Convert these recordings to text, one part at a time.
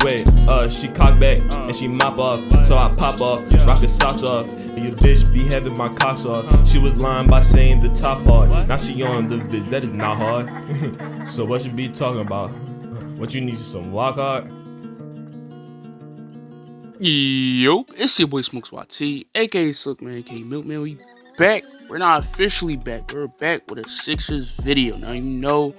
Wait, she cock back and she mop up. So I pop off, rock the socks off. Your bitch be having my cocks off. She was lying by saying the top hard. Now she on the bitch, that is not hard. So what you be talking about? What you need, some walk hard? Yo, it's your boy Smokes YT, aka Silkman, aka Milkman. We back. We're not officially back. We're back with a Sixers video. Now, you know,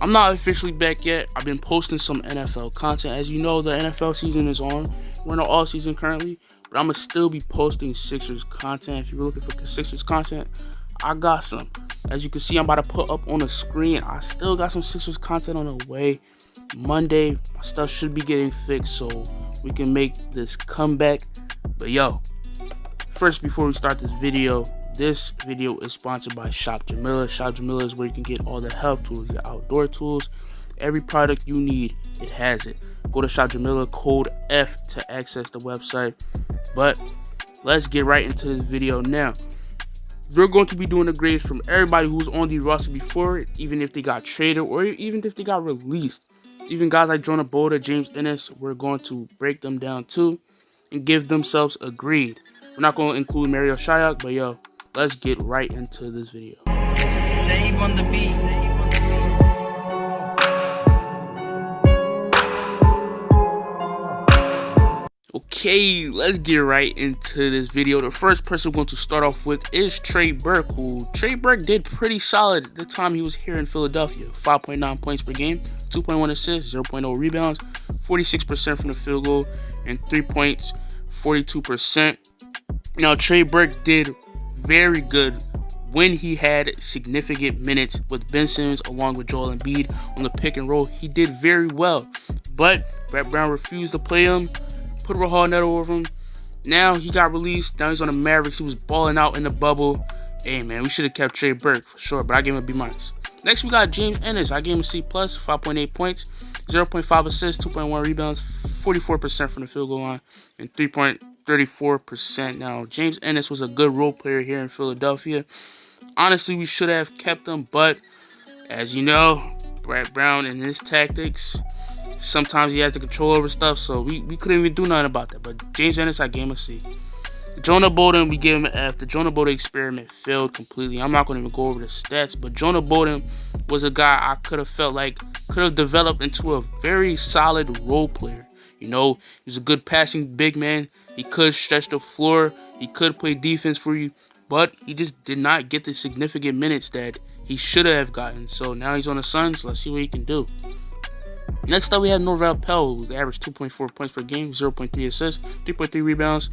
I'm not officially back yet. I've been posting some NFL content. As you know, the NFL season is on. We're in the all season currently, but I'm going to still be posting Sixers content. If you're looking for Sixers content, I got some. As you can see, I'm about to put up on the screen. I still got some Sixers content on the way. Monday, my stuff should be getting fixed so we can make this comeback. But yo, first, before we start this video is sponsored by Shop Jamila. Shop Jamila is where you can get all the health tools, your outdoor tools, every product you need, it has it. Go to Shop Jamila, code F to access the website. But let's get right into this video now. We're going to be doing the grades from everybody who was on the roster before, even if they got traded or even if they got released. Even guys like Jonah Boda, James Ennis, we're going to break them down too and give themselves a grade. We're not going to include Mario Shayok, but yo, let's get right into this video. Save on the beat. Okay, let's get right into this video. The first person we're going to start off with is Trey Burke, who Trey Burke did pretty solid the time he was here in Philadelphia. 5.9 points per game, 2.1 assists, 0.0 rebounds, 46% from the field goal, and 3 points, 42%. Now, Trey Burke did very good when he had significant minutes with Ben Simmons along with Joel Embiid on the pick and roll. He did very well, but Brett Brown refused to play him. Put Rahal Neto over him. Now he got released. Now he's on the Mavericks. He was balling out in the bubble. Hey man, we should have kept Trey Burke for sure, but I gave him a B-. Next we got James Ennis. I gave him a C+, 5.8 points, 0.5 assists, 2.1 rebounds, 44% from the field goal line, and 3.34%. Now James Ennis was a good role player here in Philadelphia. Honestly, we should have kept him, but as you know, Brett Brown and his tactics, sometimes he has the control over stuff, so we couldn't even do nothing about that. But James Ennis, I gave him a C. Jonah Bolden, we gave him an F. The Jonah Bolden experiment failed completely. I'm not going to even go over the stats, but Jonah Bolden was a guy I could have felt like could have developed into a very solid role player. You know, he was a good passing big man. He could stretch the floor. He could play defense for you, but he just did not get the significant minutes that he should have gotten. So now he's on the Suns. Let's see what he can do. Next up, we have Norvel Pelle, who averaged 2.4 points per game, 0.3 assists, 3.3 rebounds.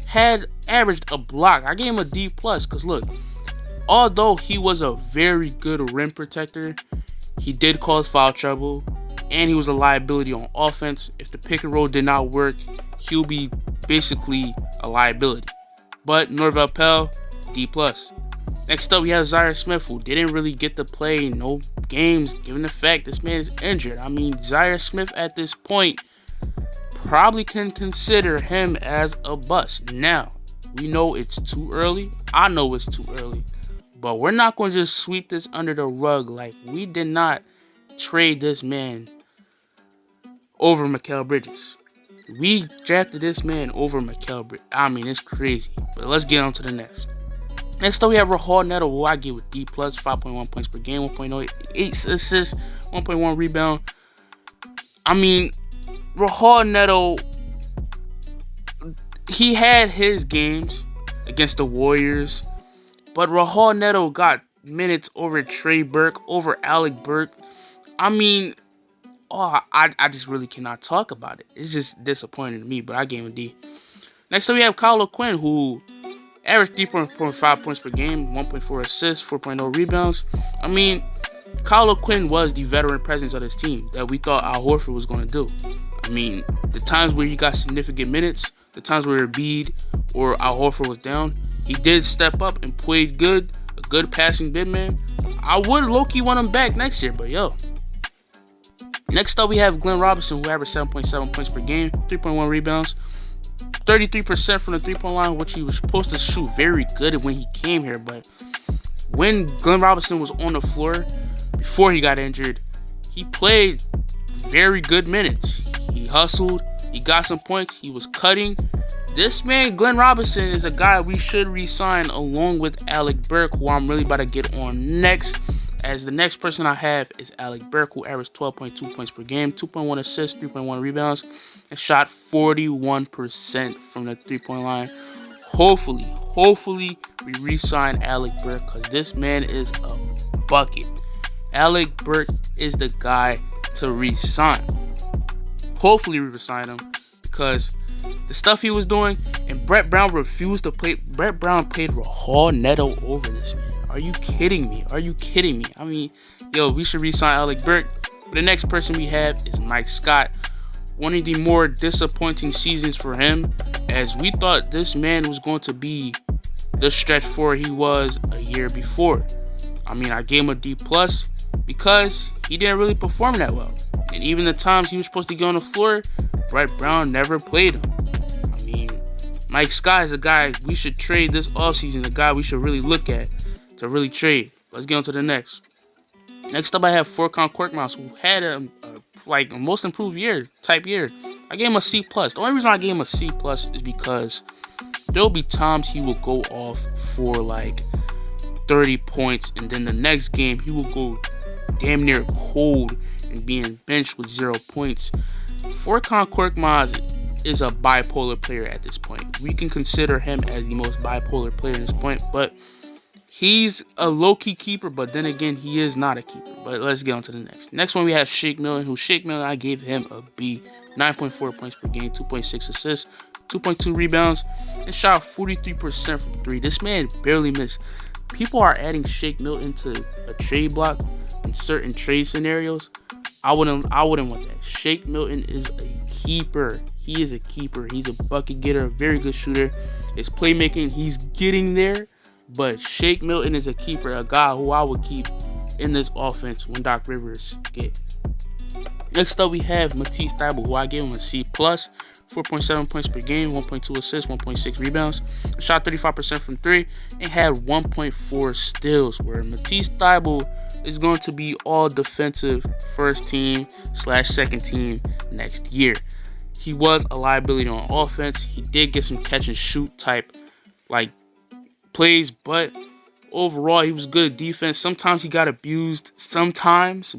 Had averaged a block. I gave him a D+, because look, although he was a very good rim protector, he did cause foul trouble, and he was a liability on offense. If the pick and roll did not work, he'll be basically a liability. But Norvel Pelle, D+. Next up, we have Zaire Smith, who didn't really get to play no games, given the fact this man is injured. I mean, Zaire Smith at this point probably can consider him as a bust. Now, we know it's too early. I know it's too early. But we're not going to just sweep this under the rug. Like, we did not trade this man over Mikal Bridges. We drafted this man over Mikal Bridges. I mean, it's crazy. But let's get on to the next. Next up, we have Rahal Neto, who I give a D+, 5.1 points per game, 1.8 assists, 1.1 rebound. I mean, Rahal Neto, he had his games against the Warriors, but Rahal Neto got minutes over Trey Burke, over Alec Burke. I mean, I just really cannot talk about it. It's just disappointing to me, but I gave him a D. Next up, we have Kyle O'Quinn, who averaged 3.5 points per game, 1.4 assists, 4.0 rebounds. I mean, Kyle O'Quinn was the veteran presence of this team that we thought Al Horford was going to do. I mean, the times where he got significant minutes, the times where Embiid or Al Horford was down, he did step up and played good, a good passing big man. I would low-key want him back next year, but yo. Next up, we have Glenn Robinson, who averaged 7.7 points per game, 3.1 rebounds, 33% from the three-point line, which he was supposed to shoot very good when he came here. But when Glenn Robinson was on the floor before he got injured, he played very good minutes. He hustled. He got some points. He was cutting. This man, Glenn Robinson, is a guy we should re-sign along with Alec Burke, who I'm really about to get on next. As the next person I have is Alec Burke, who averaged 12.2 points per game, 2.1 assists, 3.1 rebounds, and shot 41% from the three-point line. Hopefully, we re-sign Alec Burke, because this man is a bucket. Alec Burke is the guy to re-sign. Hopefully, we re-sign him, because the stuff he was doing, and Brett Brown refused to play. Brett Brown played Rahal Neto over this man. Are you kidding me? I mean, yo, we should re-sign Alec Burke. But the next person we have is Mike Scott. One of the more disappointing seasons for him, as we thought this man was going to be the stretch four he was a year before. I mean, I gave him a D+ because he didn't really perform that well. And even the times he was supposed to get on the floor, Brett Brown never played him. I mean, Mike Scott is a guy we should trade this offseason, a guy we should really look at to really trade. Let's get on to the next. Next up, I have Frontcourt, who had a most improved type year. I gave him a C+. The only reason I gave him a C+ is because there'll be times he will go off for like 30 points, and then the next game he will go damn near cold and being benched with 0 points. Frontcourt is a bipolar player at this point. We can consider him as the most bipolar player at this point, but he's a low-key keeper, but then again, he is not a keeper. But let's get on to the next. Next one, we have Shake Milton, I gave him a B. 9.4 points per game, 2.6 assists, 2.2 rebounds, and shot 43% from 3. This man barely missed. People are adding Shake Milton to a trade block in certain trade scenarios. I wouldn't want that. Shake Milton is a keeper. He is a keeper. He's a bucket getter, a very good shooter. His playmaking, he's getting there. But Shake Milton is a keeper, a guy who I would keep in this offense when Doc Rivers get. Next up, we have Matisse Thybulle, who I gave him a C+, 4.7 points per game, 1.2 assists, 1.6 rebounds, shot 35% from 3, and had 1.4 steals, where Matisse Thybulle is going to be all defensive first team / second team next year. He was a liability on offense. He did get some catch and shoot type plays, but overall he was good at defense. Sometimes he got abused,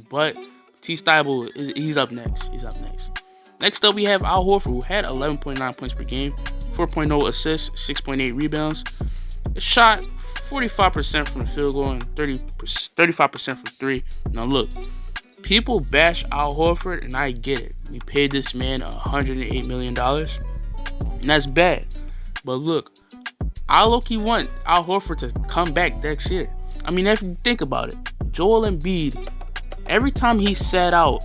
but Matisse Thybulle he's up next. Next up, we have Al Horford, who had 11.9 points per game, 4.0 assists, 6.8 rebounds. It shot 45% from the field goal and 35% from 3. Now look, people bash Al Horford, and I get it. We paid this man $108 million, and that's bad. But look, I low-key want Al Horford to come back next year. I mean, if you think about it, Joel Embiid, every time he sat out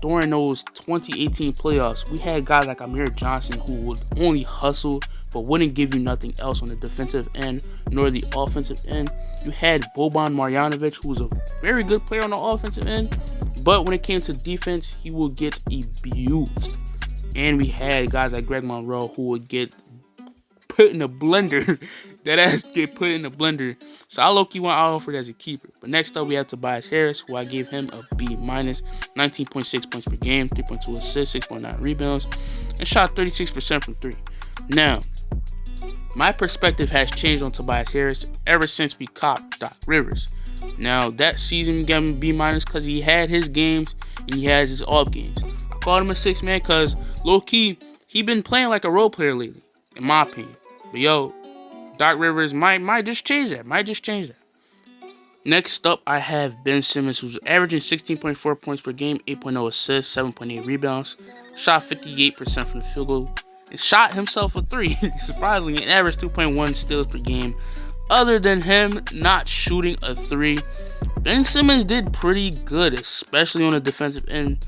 during those 2018 playoffs, we had guys like Amir Johnson who would only hustle but wouldn't give you nothing else on the defensive end nor the offensive end. You had Boban Marjanovic, who was a very good player on the offensive end, but when it came to defense, he would get abused. And we had guys like Greg Monroe who would get put in a blender. That ass get put in the blender. So I low-key want Al Horford as a keeper. But next up, we have Tobias Harris, who I gave him a B-, 19.6 points per game, 3.2 assists, 6.9 rebounds, and shot 36% from 3. Now, my perspective has changed on Tobias Harris ever since we copped Doc Rivers. Now, that season we gave him a B- because he had his games and he has his off games. I called him a 6 man because low-key, he been playing like a role player lately, in my opinion. But yo, Doc Rivers might just change that. Next up, I have Ben Simmons, who's averaging 16.4 points per game, 8.0 assists, 7.8 rebounds, shot 58% from the field goal, and shot himself a 3, surprisingly, and averaged 2.1 steals per game. Other than him not shooting a 3, Ben Simmons did pretty good, especially on the defensive end.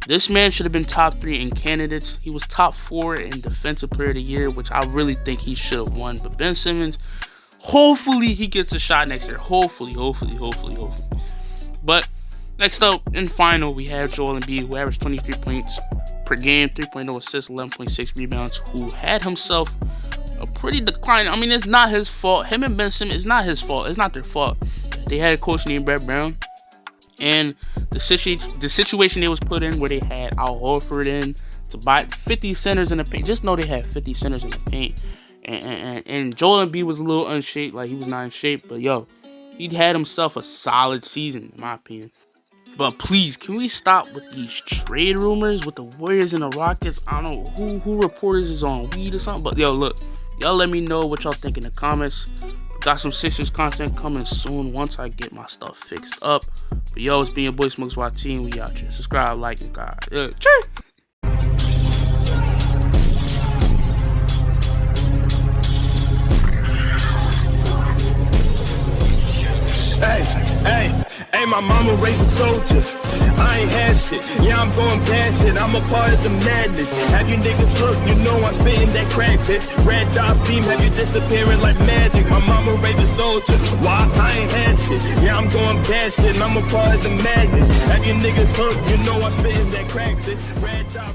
This man should have been top 3 in candidates. He was top 4 in Defensive Player of the Year, which I really think he should have won. But Ben Simmons, hopefully he gets a shot next year. Hopefully. But next up, in final, we have Joel Embiid, who averaged 23 points per game, 3.0 assists, 11.6 rebounds, who had himself a pretty decline. I mean, it's not his fault. Him and Ben Simmons, it's not his fault. It's not their fault. They had a coach named Brett Brown. And the situation they was put in where they had Al Horford in to buy 50 centers in the paint. Just know they had 50 centers in the paint. And Joel Embiid was a little unshaped, like he was not in shape. But yo, he had himself a solid season, in my opinion. But please, can we stop with these trade rumors with the Warriors and the Rockets? I don't know who reporters is on weed or something. But yo, look, y'all let me know what y'all think in the comments. Got some Sixers content coming soon once I get my stuff fixed up. But yo, it's been your boy Smokes YT, and we out here. Subscribe, like, and God. Cheers. Hey, my mama raised a soldier. I ain't had shit. Yeah, I'm going past it. I'm a part of the madness. Have you niggas hooked? You know I'm spitting that crack pit. Red dot beam, have you disappearing like magic? My mama raised a soldier. Why? I ain't had shit. Yeah, I'm going past it. I'm a part of the madness. Have you niggas hooked? You know I'm spitting that crack pit. Red dot